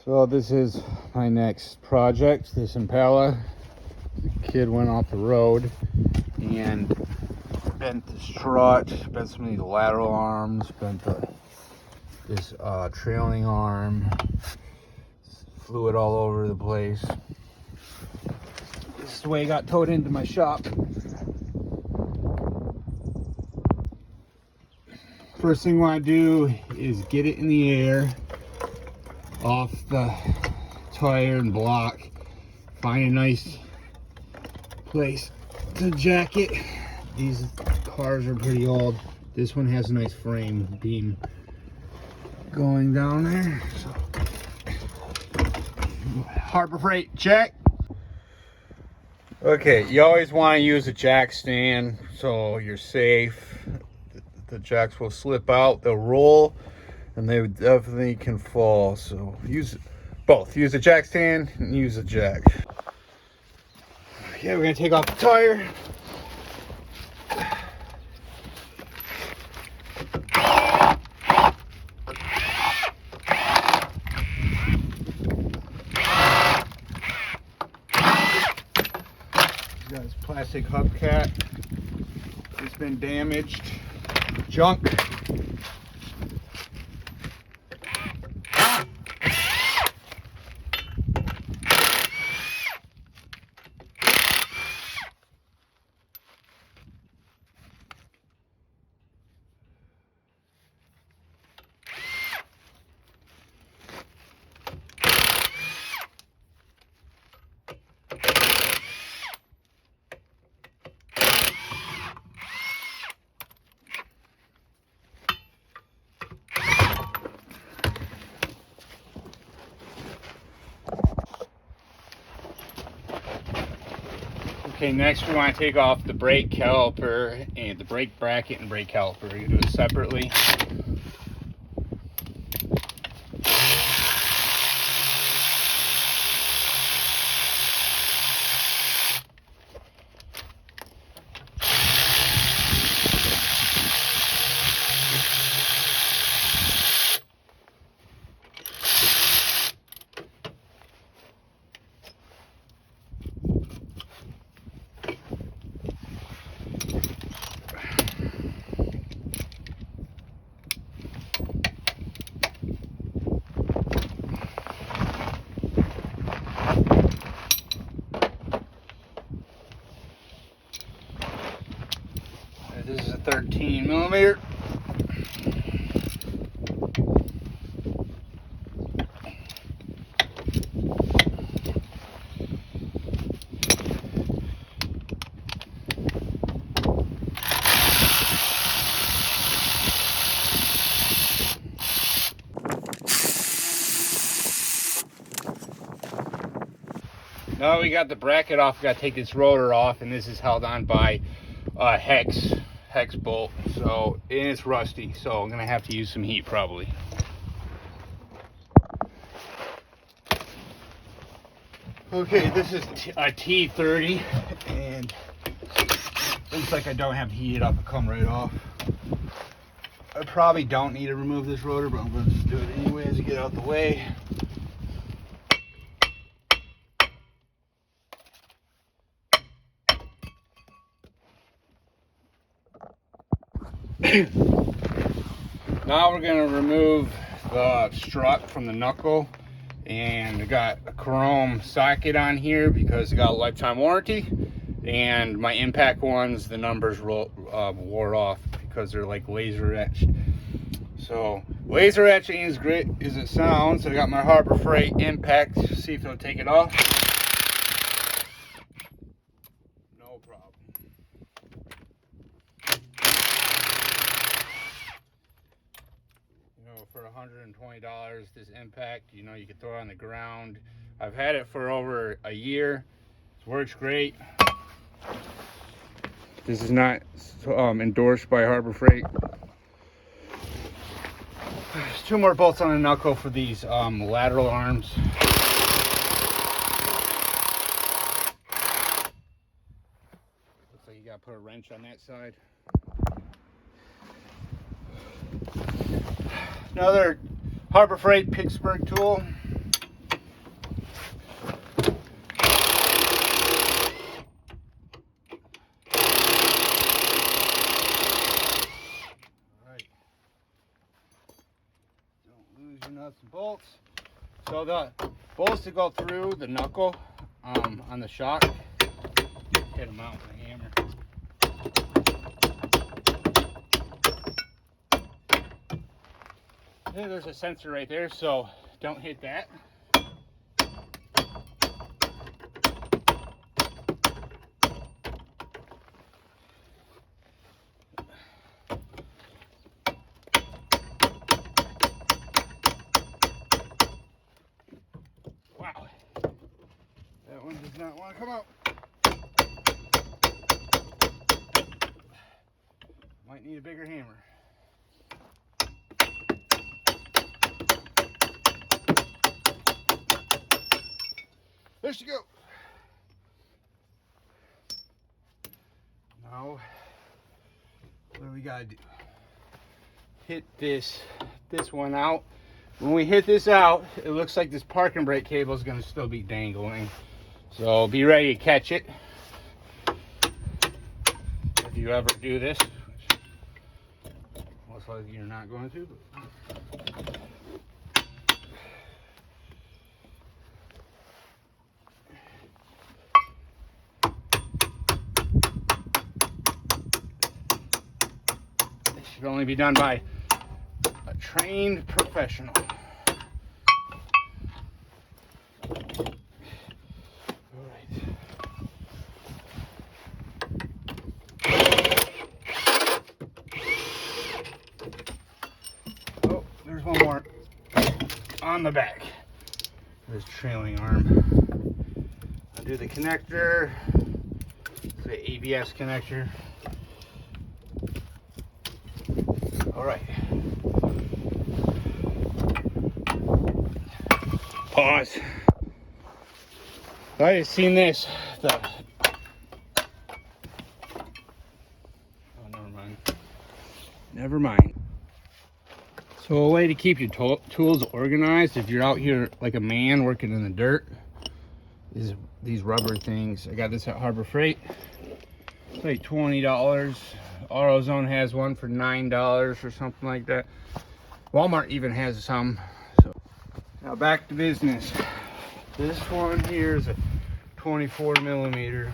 So this is my next project, this Impala. The kid went off the road and bent the strut, bent some of these lateral arms, bent this trailing arm, fluid all over the place. This is the way it got towed into my shop. First thing we want to do is get it in the air off the tire and block. Find a nice place to jack it. These cars are pretty old. This one has a nice frame beam going down there. So, Harbor Freight check. Okay, you always want to use a jack stand so you're safe. The jacks will slip out, they'll roll, and they definitely can fall. So use both. Use a jack stand and use a jack. Okay, we're gonna take off the tire. Got this plastic hubcap. It's been damaged. Junk. Okay, next we want to take off the brake caliper and the brake bracket and brake caliper. You do it separately. This is a 13 millimeter. Now we got the bracket off, we got to take this rotor off, and this is held on by a hex bolt, so and it's rusty, so I'm gonna have to use some heat probably. Okay, this is a T30, and looks like I don't have to heat it up. It'll come right off. I probably don't need to remove this rotor, but I'm going to do it anyways to get out the way. Now we're going to remove the strut from the knuckle, and I got a chrome socket on here because it got a lifetime warranty, and my impact ones, the numbers wore off because they're like laser etched. So laser etching is great as it sounds. So I got my Harbor Freight impact. See if it'll take it off. No problem. For $120, this impact, you know, you can throw it on the ground. I've had it for over a year. It works great. This is not endorsed by Harbor Freight. There's two more bolts on the knuckle for these lateral arms. Looks like you gotta put a wrench on that side. Another Harbor Freight Pittsburgh tool. nuts and bolts. So the bolts that go through the knuckle on the shock, hit them out with a hammer. Hey, there's a sensor right there, so don't hit that. Wow, that one does not want to come out. Might need a bigger hammer. There she go. Now, what do we gotta do? Hit this one out. When we hit this out, it looks like this parking brake cable is gonna still be dangling. So be ready to catch it. If you ever do this, which most likely you're not going to. Should only be done by a trained professional. All right. Oh, there's one more on the back. This trailing arm. Undo the connector. It's the ABS connector. All right. Pause. I just seen this. Oh, never mind. Never mind. So a way to keep your tools organized if you're out here like a man working in the dirt is these rubber things. I got this at Harbor Freight. It's like $20. AutoZone has one for $9 or something like that. Walmart even has some. So now back to business. This one here is a 24 millimeter.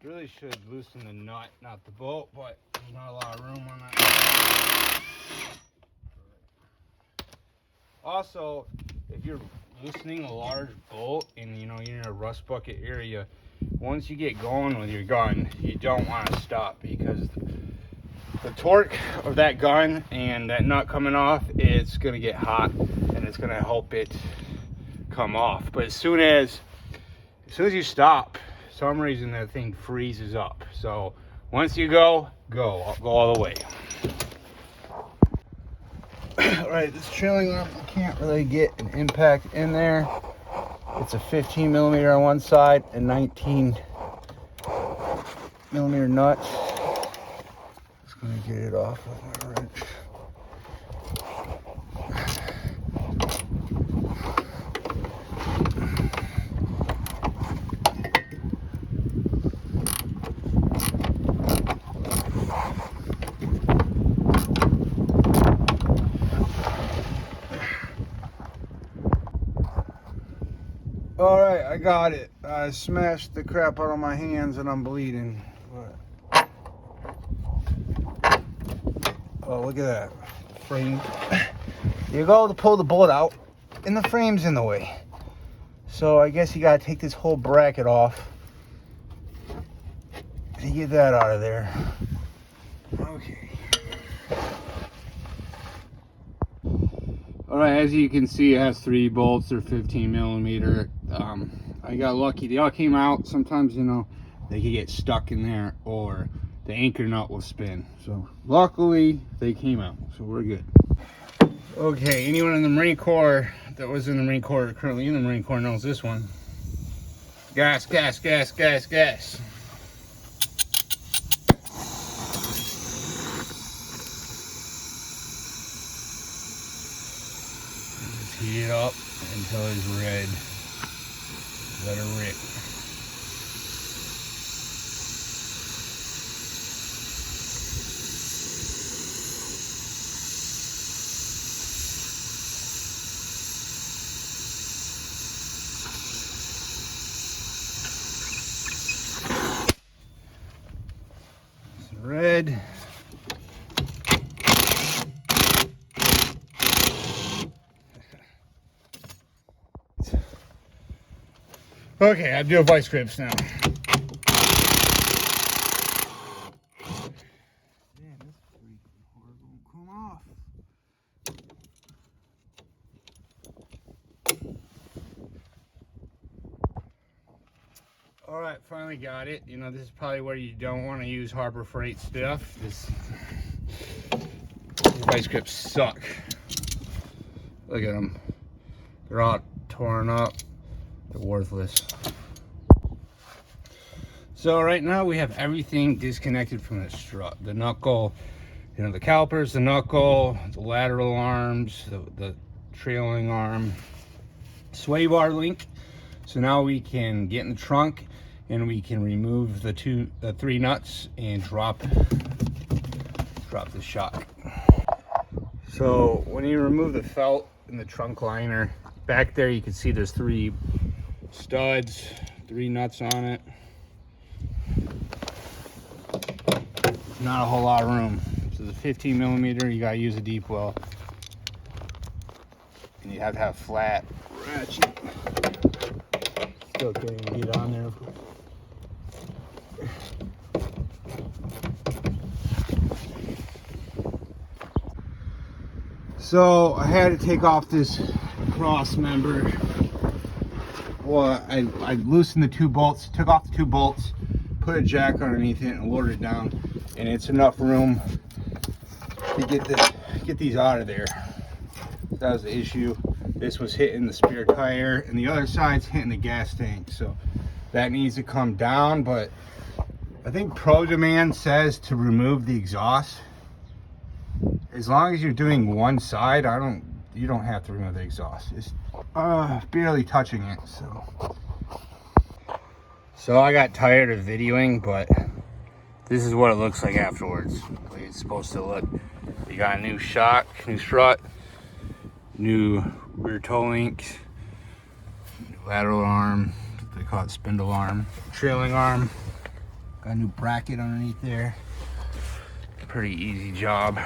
Really should loosen the nut, not the bolt, but there's not a lot of room on that. Also, if you're loosening a large bolt and you're in a rust bucket area, once you get going with your gun, you don't want to stop, because the torque of that gun and that nut coming off, it's going to get hot and it's going to help it come off. But as soon as you stop, for some reason that thing freezes up. So once you go all the way. All right, this trailing arm, you can't really get an impact in there. It's a 15 millimeter on one side and 19 millimeter nut. Just gonna get it off with my wrench. All right, I got it. I smashed the crap out of my hands and I'm bleeding. Oh, look at that frame. You go to pull the bolt out and the frame's in the way. So I guess you gotta take this whole bracket off to get that out of there. Okay. All right, as you can see, it has 3 bolts. They're 15 millimeter. I got lucky. They all came out. Sometimes, they could get stuck in there, or the anchor nut will spin. So luckily they came out, so we're good. Okay, anyone in the Marine Corps that was in the Marine Corps, currently in the Marine Corps, knows this one. Gas, gas, gas, gas, gas. Just heat it up until it's red. Let it rip. Red. Okay, I do vice grips now. Man, this freaking hard won't come off. All right, finally got it. You know, this is probably where you don't want to use Harbor Freight stuff. These vice grips suck. Look at them. They're all torn up. They're worthless. So right now we have everything disconnected from the strut. The knuckle, you know, the calipers, the knuckle, the lateral arms, the trailing arm, sway bar link. So now we can get in the trunk and we can remove the three nuts and drop the shock. So when you remove the felt in the trunk liner, back there you can see there's 3 studs, 3 nuts on it. Not a whole lot of room. So the 15 millimeter, you gotta use a deep well. And you have to have flat ratchet. Still can't even get on there. So I had to take off this cross member. Well, I loosened the 2 bolts, took off the 2 bolts, put a jack underneath it and lowered it down, and it's enough room to get these out of there. That was the issue. This was hitting the spare tire and the other side's hitting the gas tank, so that needs to come down. But I think Pro Demand says to remove the exhaust. As long as you're doing one side, you don't have to remove the exhaust. It's barely touching it. So I got tired of videoing, but this is what it looks like afterwards. The way it's supposed to look. You got a new shock, new strut, new rear toe link, new lateral arm, they call it spindle arm, trailing arm, got a new bracket underneath there. Pretty easy job.